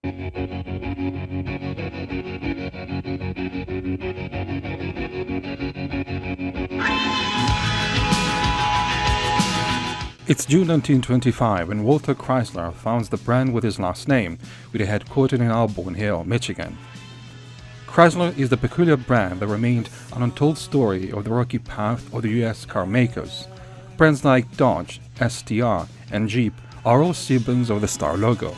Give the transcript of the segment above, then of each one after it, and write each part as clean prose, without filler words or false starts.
It's June 1925 when Walter Chrysler founds the brand with his last name, with a headquartered in Auburn Hill, Michigan. Chrysler is the peculiar brand that remained an untold story of the rocky path of the US car makers. Brands like Dodge, STR, and Jeep are all siblings of the star logo.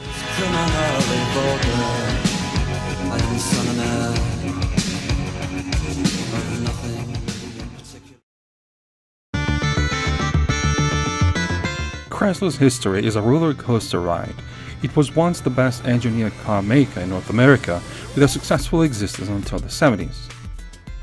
Chrysler's history is a roller coaster ride. It was once the best engineered car maker in North America, with a successful existence until the 70s.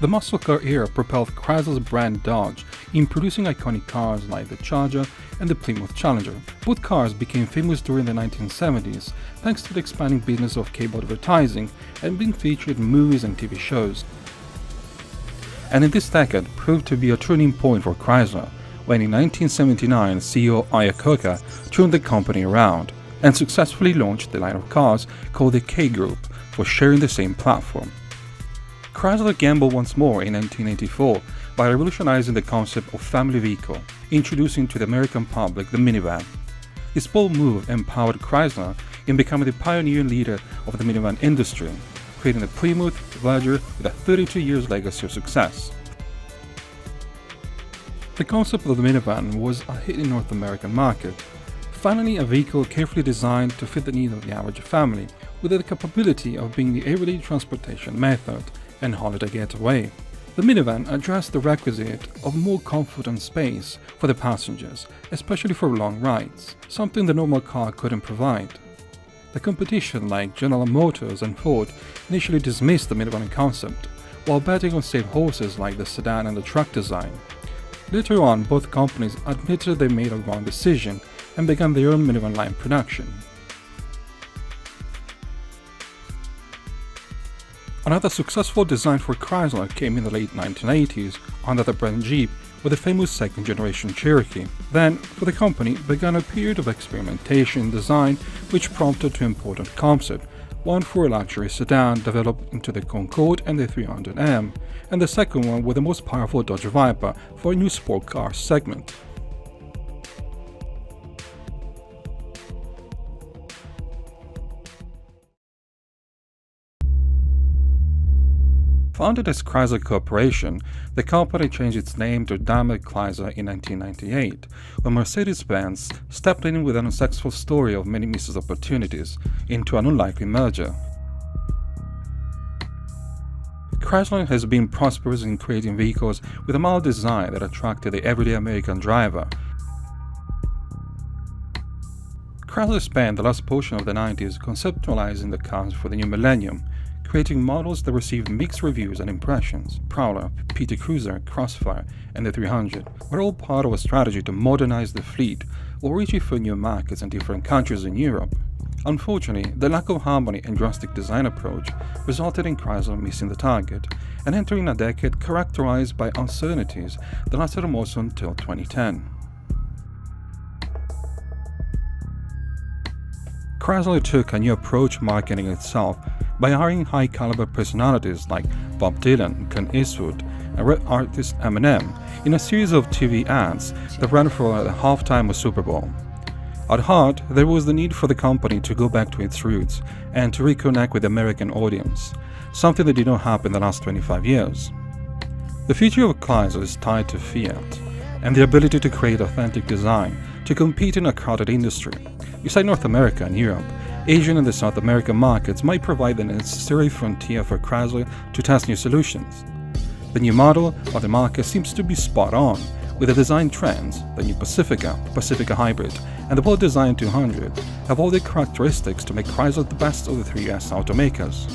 The muscle car era propelled Chrysler's brand Dodge in producing iconic cars like the Charger and the Plymouth Challenger. Both cars became famous during the 1970s thanks to the expanding business of cable advertising and being featured in movies and TV shows. And in this decade proved to be a turning point for Chrysler, when in 1979 CEO Iacocca turned the company around and successfully launched the line of cars called the K Group for sharing the same platform. Chrysler gambled once more in 1984 by revolutionizing the concept of family vehicle, introducing to the American public the minivan. This bold move empowered Chrysler in becoming the pioneer leader of the minivan industry, creating the Plymouth Ledger with a 32 years legacy of success. The concept of the minivan was a hit in North American market. Finally, a vehicle carefully designed to fit the needs of the average family, with the capability of being the everyday transportation method and holiday getaway. The minivan addressed the requisite of more comfort and space for the passengers, especially for long rides, something the normal car couldn't provide. The competition like General Motors and Ford initially dismissed the minivan concept, while betting on safe horses like the sedan and the truck design. Later on, both companies admitted they made a wrong decision and began their own minivan line production. Another successful design for Chrysler came in the late 1980s under the brand Jeep with the famous second-generation Cherokee. Then, for the company, began a period of experimentation in design which prompted two important concepts, one for a luxury sedan developed into the Concorde and the 300M, and the second one with the most powerful Dodge Viper for a new sport car segment. Founded as Chrysler Corporation, the company changed its name to Daimler-Chrysler in 1998, when Mercedes-Benz stepped in with an unsuccessful story of many missed opportunities into an unlikely merger. Chrysler has been prosperous in creating vehicles with a mild design that attracted the everyday American driver. Chrysler spent the last portion of the 90s conceptualizing the cars for the new millennium, creating models that received mixed reviews and impressions. Prowler, PT Cruiser, Crossfire, and the 300 were all part of a strategy to modernize the fleet while reaching for new markets in different countries in Europe. Unfortunately, the lack of harmony and drastic design approach resulted in Chrysler missing the target and entering a decade characterized by uncertainties that lasted almost until 2010. Chrysler took a new approach marketing itself by hiring high-caliber personalities like Bob Dylan, Clint Eastwood, and rap artist Eminem in a series of TV ads that ran for the halftime of Super Bowl. At heart, there was the need for the company to go back to its roots and to reconnect with the American audience, something that did not happen in the last 25 years. The future of Chrysler is tied to Fiat and the ability to create authentic design to compete in a crowded industry. Beside North America and Europe, Asian and the South American markets might provide the necessary frontier for Chrysler to test new solutions. The new model of the market seems to be spot on, with the design trends. The new Pacifica, Pacifica Hybrid, and the well-designed 200 have all the characteristics to make Chrysler the best of the three US automakers.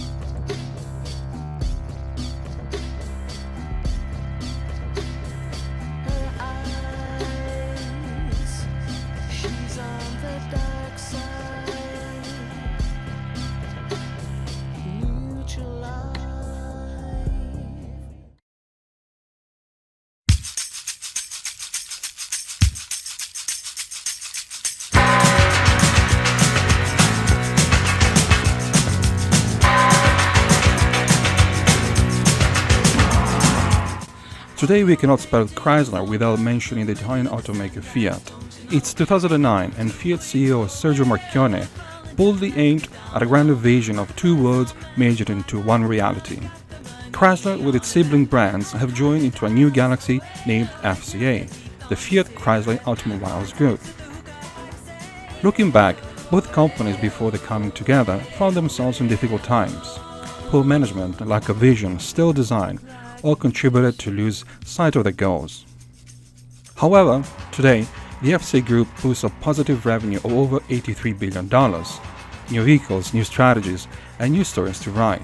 Today we cannot spell Chrysler without mentioning the Italian automaker Fiat. It's 2009 and Fiat CEO Sergio Marchionne boldly aimed at a grander vision of two worlds merged into one reality. Chrysler with its sibling brands have joined into a new galaxy named FCA, the Fiat Chrysler Automobiles Group. Looking back, both companies before the coming together found themselves in difficult times. Poor management, lack of vision, stale design, all contributed to lose sight of their goals. However, today, the FCA Group boasts a positive revenue of over $83 billion, new vehicles, new strategies, and new stories to write.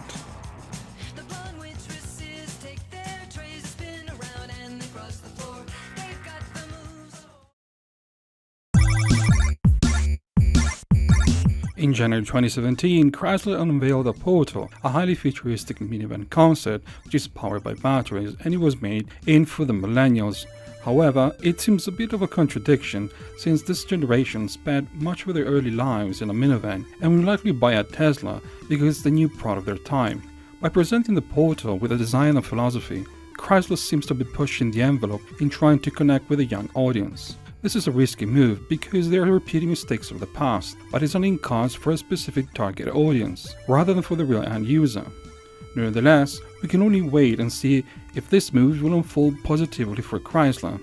In January 2017, Chrysler unveiled a Portal, a highly futuristic minivan concept which is powered by batteries, and it was made for the millennials. However, it seems a bit of a contradiction since this generation spent much of their early lives in a minivan and will likely buy a Tesla because it's the new product of their time. By presenting the Portal with a design and philosophy, Chrysler seems to be pushing the envelope in trying to connect with a young audience. This is a risky move because they are repeating mistakes of the past, but it's only in cars for a specific target audience, rather than for the real end user. Nevertheless, we can only wait and see if this move will unfold positively for Chrysler.